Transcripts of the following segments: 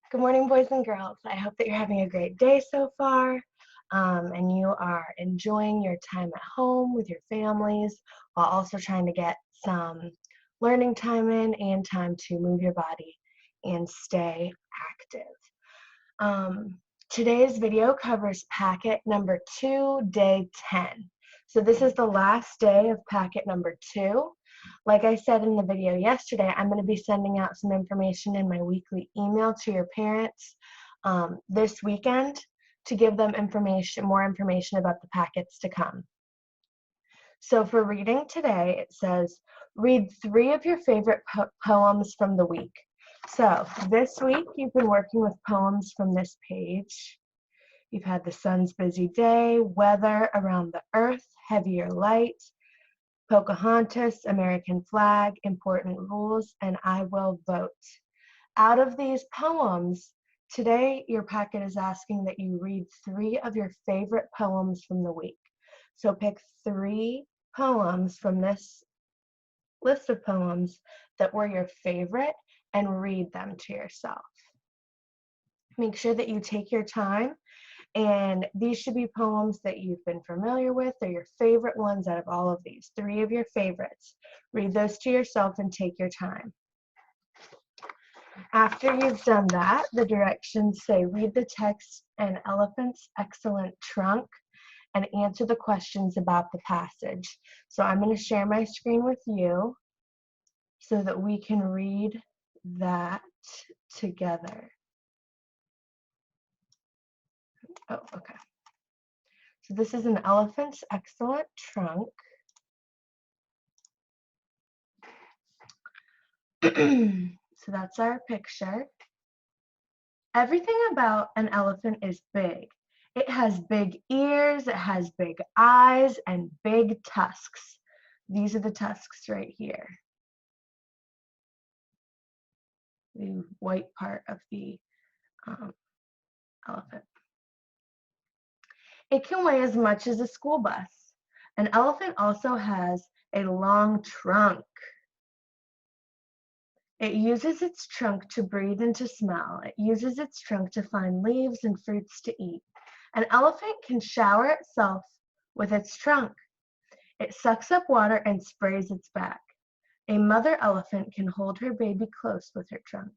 Good morning, boys and girls. I hope that you're having a great day so far, and you are enjoying your time at home with your families while also trying to get some learning time in and time to move your body and stay active. Today's video covers packet number 2, day 10. So this is the last day of packet number 2. Like I said in the video yesterday, I'm going to be sending out some information in my weekly email to your parents this weekend to give them more information about the packets to come. So for reading today, it says, read 3 of your favorite poems from the week. So this week, you've been working with poems from this page. You've had The Sun's Busy Day, Weather, Around the Earth, Heavier Light, Pocahontas, American Flag, Important Rules, and I Will Vote. Out of these poems, today your packet is asking that you read 3 of your favorite poems from the week. So pick 3 poems from this list of poems that were your favorite and read them to yourself. Make sure that you take your time, and these should be poems that you've been familiar with. They're your favorite ones out of all of these. 3 of your favorites. Read those to yourself and take your time. After you've done that, the directions say read the text An Elephant's Excellent Trunk and answer the questions about the passage. So I'm going to share my screen with you so that we can read that together. Oh, okay. So this is An Elephant's Excellent Trunk. So that's our picture. Everything about an elephant is big. It has big ears, it has big eyes, and big tusks. These are the tusks right here. The white part of the elephant. It can weigh as much as a school bus. An elephant also has a long trunk. It uses its trunk to breathe and to smell. It uses its trunk to find leaves and fruits to eat. An elephant can shower itself with its trunk. It sucks up water and sprays its back. A mother elephant can hold her baby close with her trunk.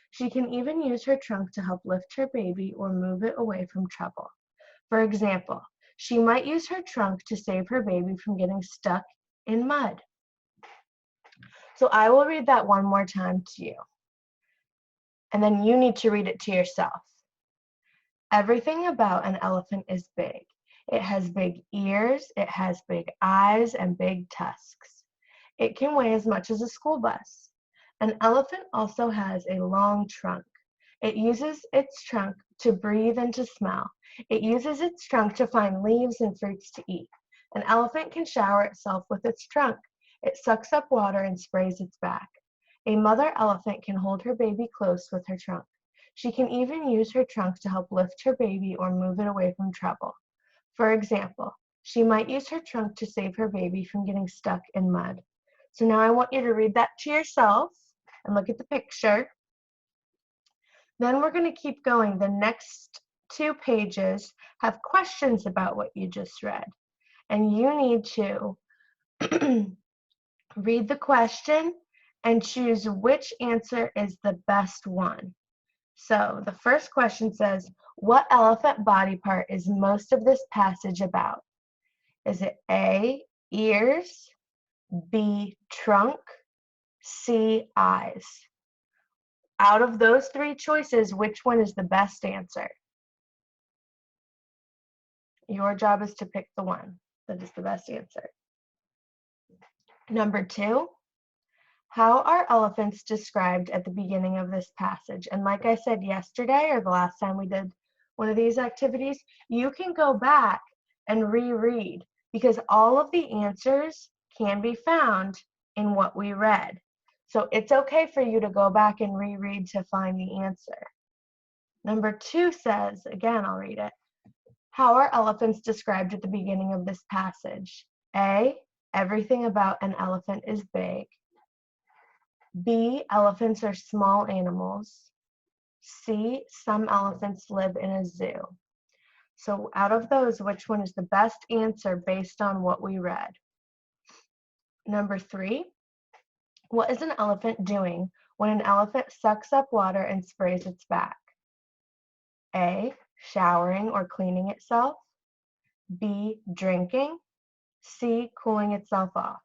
She can even use her trunk to help lift her baby or move it away from trouble. For example, she might use her trunk to save her baby from getting stuck in mud. So I will read that one more time to you. And then you need to read it to yourself. Everything about an elephant is big. It has big ears, it has big eyes, and big tusks. It can weigh as much as a school bus. An elephant also has a long trunk. It uses its trunk to breathe and to smell. It uses its trunk to find leaves and fruits to eat. An elephant can shower itself with its trunk. It sucks up water and sprays its back. A mother elephant can hold her baby close with her trunk. She can even use her trunk to help lift her baby or move it away from trouble. For example, she might use her trunk to save her baby from getting stuck in mud. So now I want you to read that to yourself and look at the picture. Then we're going to keep going. The next 2 pages have questions about what you just read. And you need to read the question and choose which answer is the best one. So the first question says, what elephant body part is most of this passage about? Is it A, ears, B, trunk, C, eyes? Out of those 3 choices, which one is the best answer? Your job is to pick the one that is the best answer. Number 2, how are elephants described at the beginning of this passage? And like I said yesterday, or the last time we did one of these activities, you can go back and reread because all of the answers can be found in what we read. So it's okay for you to go back and reread to find the answer. Number 2 says, again, I'll read it. How are elephants described at the beginning of this passage? A, everything about an elephant is big. B, elephants are small animals. C, some elephants live in a zoo. So out of those, which one is the best answer based on what we read? Number 3, what is an elephant doing when an elephant sucks up water and sprays its back? A, showering or cleaning itself. B, drinking. C, cooling itself off.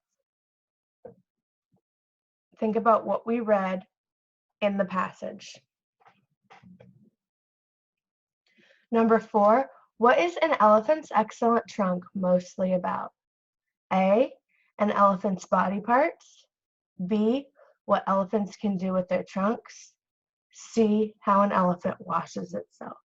Think about what we read in the passage. Number 4, what is an elephant's excellent trunk mostly about? A, an elephant's body parts. B, what elephants can do with their trunks. C, how an elephant washes itself.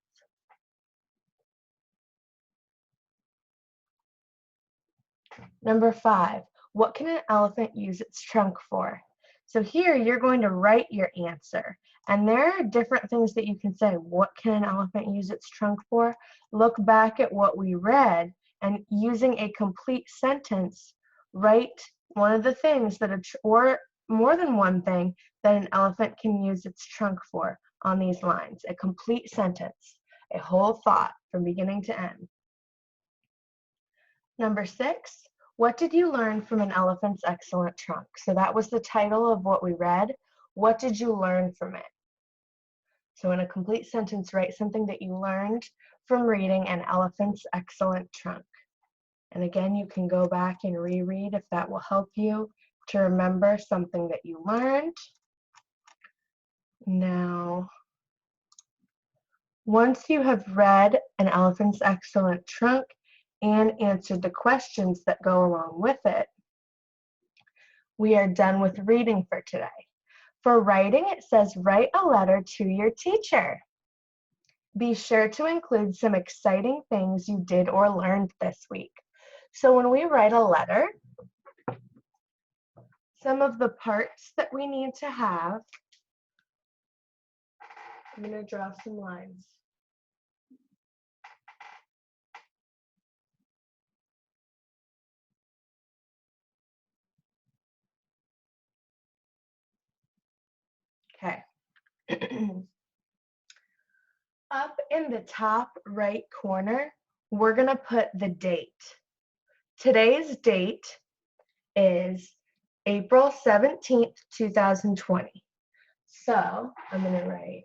Number 5, what can an elephant use its trunk for? So here you're going to write your answer. And there are different things that you can say. What can an elephant use its trunk for? Look back at what we read and using a complete sentence, write one of the things that, or more than one thing that an elephant can use its trunk for on these lines. A complete sentence, a whole thought from beginning to end. Number 6, what did you learn from an elephant's excellent trunk? So that was the title of what we read. What did you learn from it? So in a complete sentence, write something that you learned from reading an elephant's excellent trunk. And again, you can go back and reread if that will help you to remember something that you learned. Now, once you have read an elephant's excellent trunk and answered the questions that go along with it, we are done with reading for today. For writing, it says write a letter to your teacher. Be sure to include some exciting things you did or learned this week. So when we write a letter, some of the parts that we need to have, I'm going to draw some lines. Okay. Up in the top right corner, we're going to put the date. Today's date is April 17th, 2020. So I'm going to write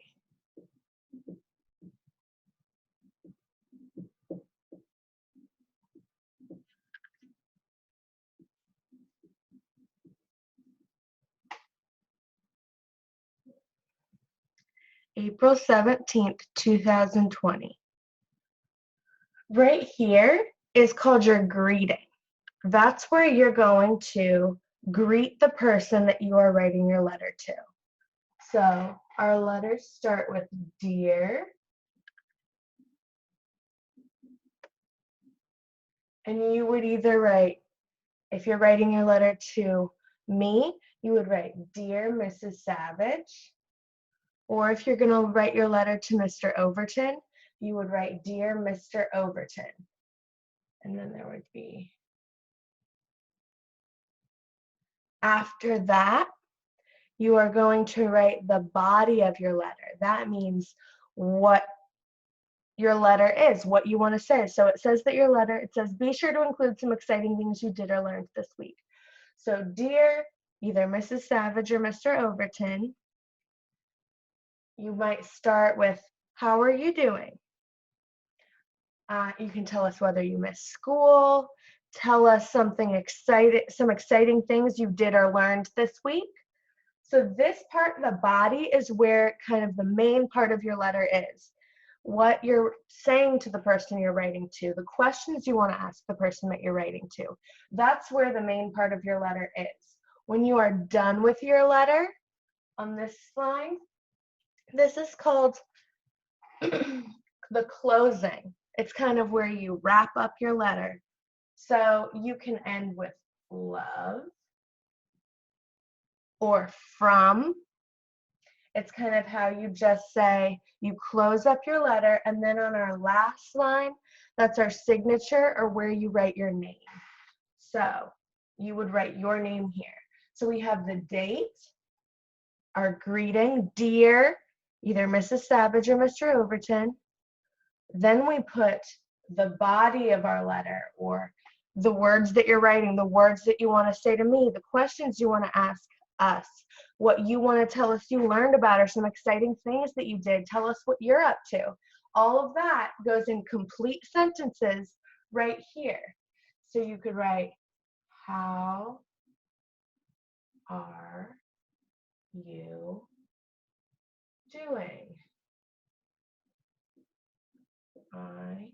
April 17th, 2020. Right here is called your greeting. That's where you're going to greet the person that you are writing your letter to. So our letters start with dear, and you would either write, if you're writing your letter to me, you would write Dear Mrs. Savage. Or if you're going to write your letter to Mr. Overton, you would write Dear Mr. Overton. And then there would be, after that, you are going to write the body of your letter. That means what your letter is, what you want to say. So it says that your letter, it says, be sure to include some exciting things you did or learned this week. So dear, either Mrs. Savage or Mr. Overton, you might start with, how are you doing? You can tell us whether you missed school, tell us something exciting, some exciting things you did or learned this week. So this part, the body, is where kind of the main part of your letter is. What you're saying to the person you're writing to, the questions you want to ask the person that you're writing to. That's where the main part of your letter is. When you are done with your letter, on this slide, this is called the closing. It's kind of where you wrap up your letter. So you can end with love or from. It's kind of how you just say, you close up your letter, and then on our last line, that's our signature or where you write your name. So you would write your name here. So we have the date, our greeting, dear, either Mrs. Savage or Mr. Overton. Then we put the body of our letter, or the words that you're writing, the words that you want to say to me, the questions you want to ask us, what you want to tell us you learned about, or some exciting things that you did. Tell us what you're up to. All of that goes in complete sentences right here. So you could write, how are you doing? I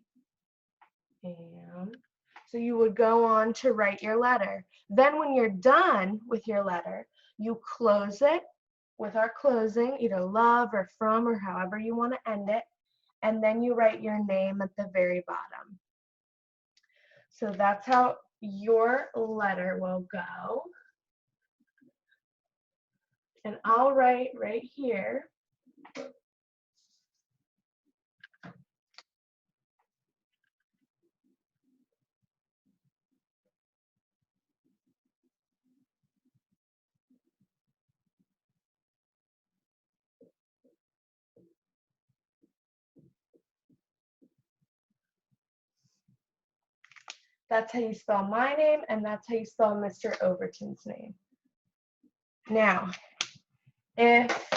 am. So you would go on to write your letter. Then when you're done with your letter, you close it with our closing, either love or from or however you want to end it. And then you write your name at the very bottom. So that's how your letter will go. And I'll write right here. That's how you spell my name, and that's how you spell Mr. Overton's name. Now, if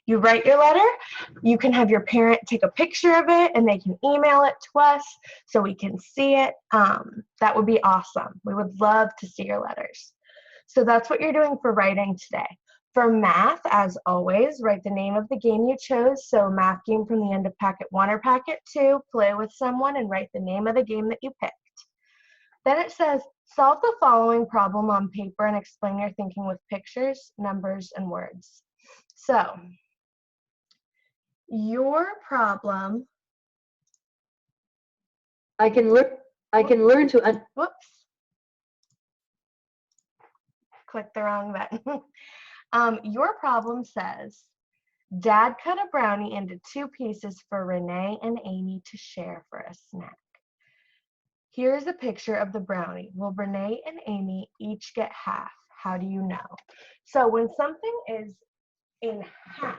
you write your letter, you can have your parent take a picture of it and they can email it to us so we can see it. That would be awesome. We would love to see your letters. So that's what you're doing for writing today. For math, as always, write the name of the game you chose. So math game from the end of packet 1 or packet 2, play with someone and write the name of the game that you picked. Then it says, solve the following problem on paper and explain your thinking with pictures, numbers, and words. So your problem. I can learn to. Whoops. Click the wrong button. Your problem says, Dad cut a brownie into 2 pieces for Renee and Amy to share for a snack. Here's a picture of the brownie. Will Renee and Amy each get half? How do you know? So when something is in half,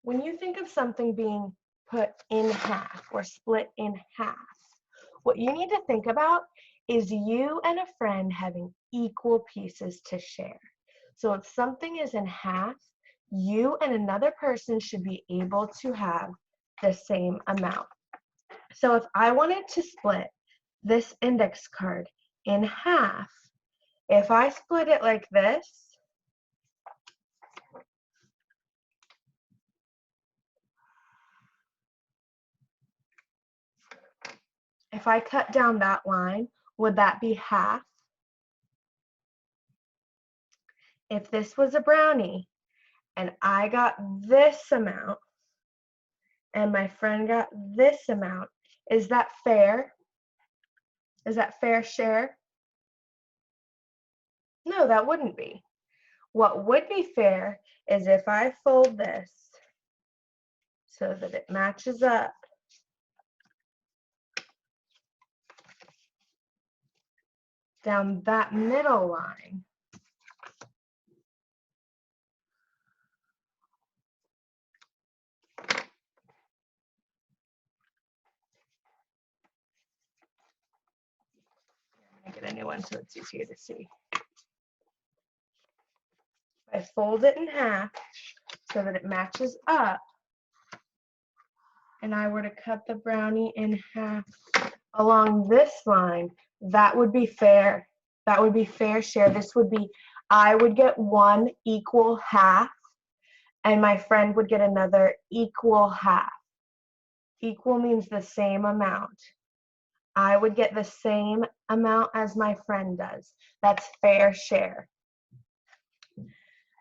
when you think of something being put in half or split in half, what you need to think about is you and a friend having equal pieces to share. So if something is in half, you and another person should be able to have the same amount. So if I wanted to split this index card in half, if I split it like this, if I cut down that line, would that be half? If this was a brownie and I got this amount and my friend got this amount, is that fair? Is that fair share? No, that wouldn't be. What would be fair is if I fold this so that it matches up down that middle line. I'm gonna get a new one so it's easier to see. I fold it in half so that it matches up, and I were to cut the brownie in half along this line, that would be fair. That would be fair share. This would be, I would get 1 equal half, and my friend would get another equal half. Equal means the same amount. I would get the same amount as my friend does. That's fair share.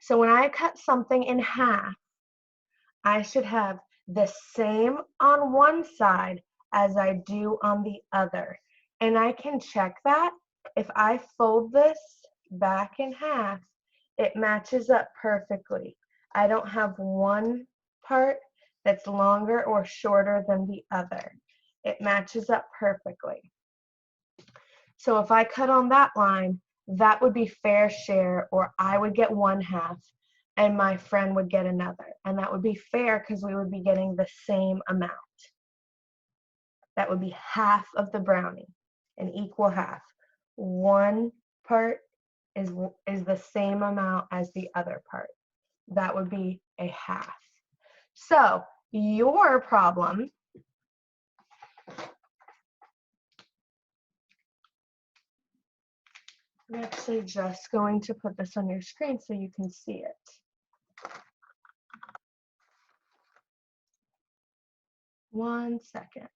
So when I cut something in half, I should have the same on one side as I do on the other. And I can check that. If I fold this back in half, it matches up perfectly. I don't have one part that's longer or shorter than the other. It matches up perfectly. So if I cut on that line, that would be fair share, or I would get 1/2 and my friend would get another. And that would be fair because we would be getting the same amount. That would be half of the brownie, an equal half. One part is the same amount as the other part. That would be a half. So your problem I'm actually just going to put this on your screen so you can see it. 1 second.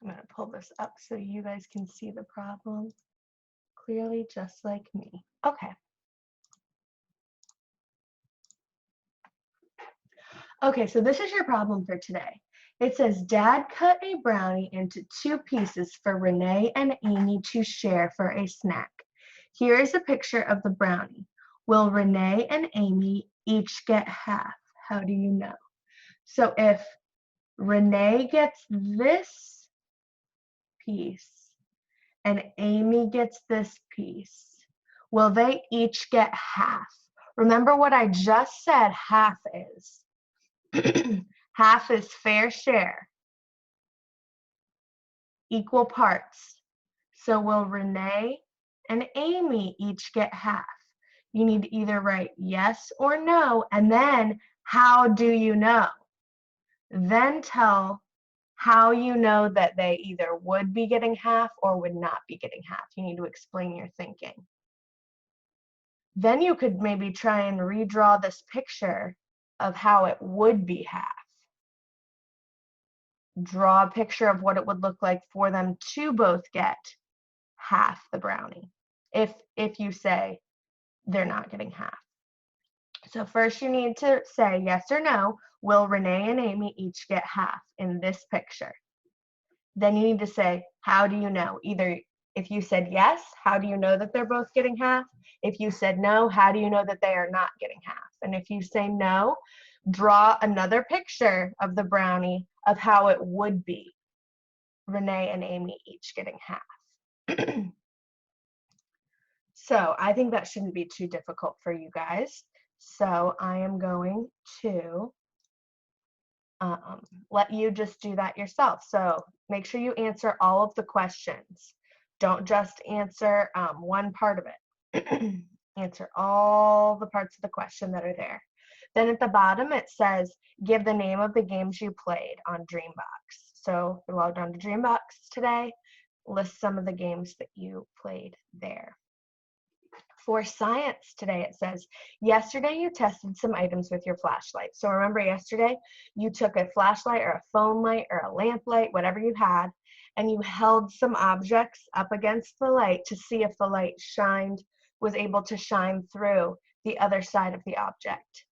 I'm going to pull this up so you guys can see the problem clearly, just like me. Okay. Okay, so this is your problem for today. It says, Dad cut a brownie into 2 pieces for Renee and Amy to share for a snack. Here is a picture of the brownie. Will Renee and Amy each get half? How do you know? So if Renee gets this piece and Amy gets this piece, will they each get half? Remember what I just said half is. Half is fair share, equal parts. So will Renee and Amy each get half? You need to either write yes or no, and then how do you know? Then tell how you know that they either would be getting half or would not be getting half. You need to explain your thinking. Then you could maybe try and redraw this picture of how it would be half. Draw a picture of what it would look like for them to both get half the brownie if you say they're not getting half. So first you need to say yes or no, will Renee and Amy each get half in this picture? Then you need to say, how do you know? Either if you said yes, how do you know that they're both getting half? If you said no, how do you know that they are not getting half? And if you say no, draw another picture of the brownie of how it would be Renee and Amy each getting half. So I think that shouldn't be too difficult for you guys. So I am going to let you just do that yourself. So make sure you answer all of the questions. Don't just answer one part of it. Answer all the parts of the question that are there. Then at the bottom it says, give the name of the games you played on Dreambox. So you logged on to Dreambox today, list some of the games that you played there. For science today, it says, yesterday you tested some items with your flashlight. So remember yesterday, you took a flashlight or a phone light or a lamp light, whatever you had, and you held some objects up against the light to see if the light was able to shine through the other side of the object.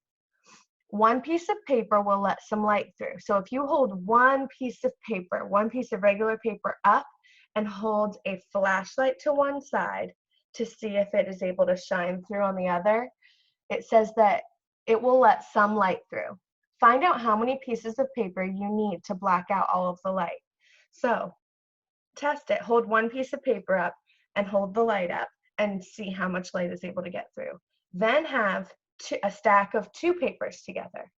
One piece of paper will let some light through. So if you hold one piece of paper, one piece of regular paper up and hold a flashlight to one side to see if it is able to shine through on the other, it says that it will let some light through. Find out how many pieces of paper you need to black out all of the light. So test it. Hold one piece of paper up and hold the light up and see how much light is able to get through. Then have a stack of 2 papers together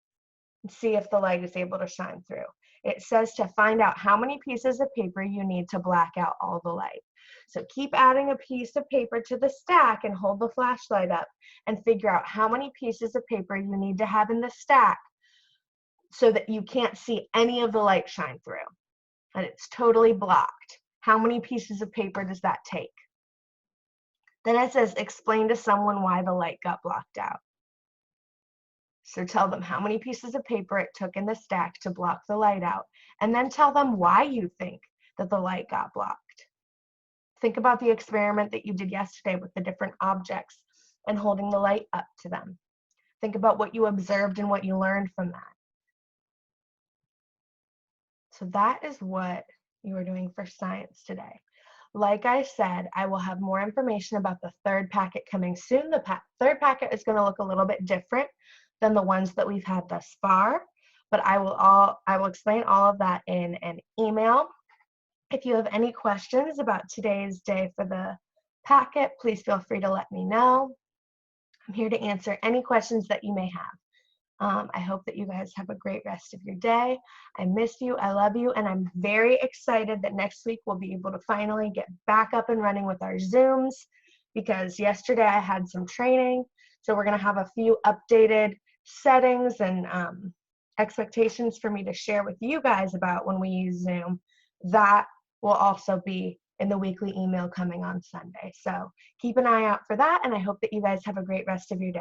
and see if the light is able to shine through. It says to find out how many pieces of paper you need to black out all the light. So keep adding a piece of paper to the stack and hold the flashlight up and figure out how many pieces of paper you need to have in the stack so that you can't see any of the light shine through and it's totally blocked. How many pieces of paper does that take? Then it says explain to someone why the light got blocked out. So tell them how many pieces of paper it took in the stack to block the light out, and then tell them why you think that the light got blocked. Think about the experiment that you did yesterday with the different objects and holding the light up to them. Think about what you observed and what you learned from that. So that is what you are doing for science today. Like I said, I will have more information about the third packet coming soon. The third packet is going to look a little bit different than the ones that we've had thus far, but I will explain all of that in an email. If you have any questions about today's day for the packet, please feel free to let me know. I'm here to answer any questions that you may have. I hope that you guys have a great rest of your day. I miss you, I love you, and I'm very excited that next week we'll be able to finally get back up and running with our Zooms, because yesterday I had some training, so we're going to have a few updated settings and expectations for me to share with you guys about when we use Zoom. That will also be in the weekly email coming on Sunday. So keep an eye out for that, and I hope that you guys have a great rest of your day.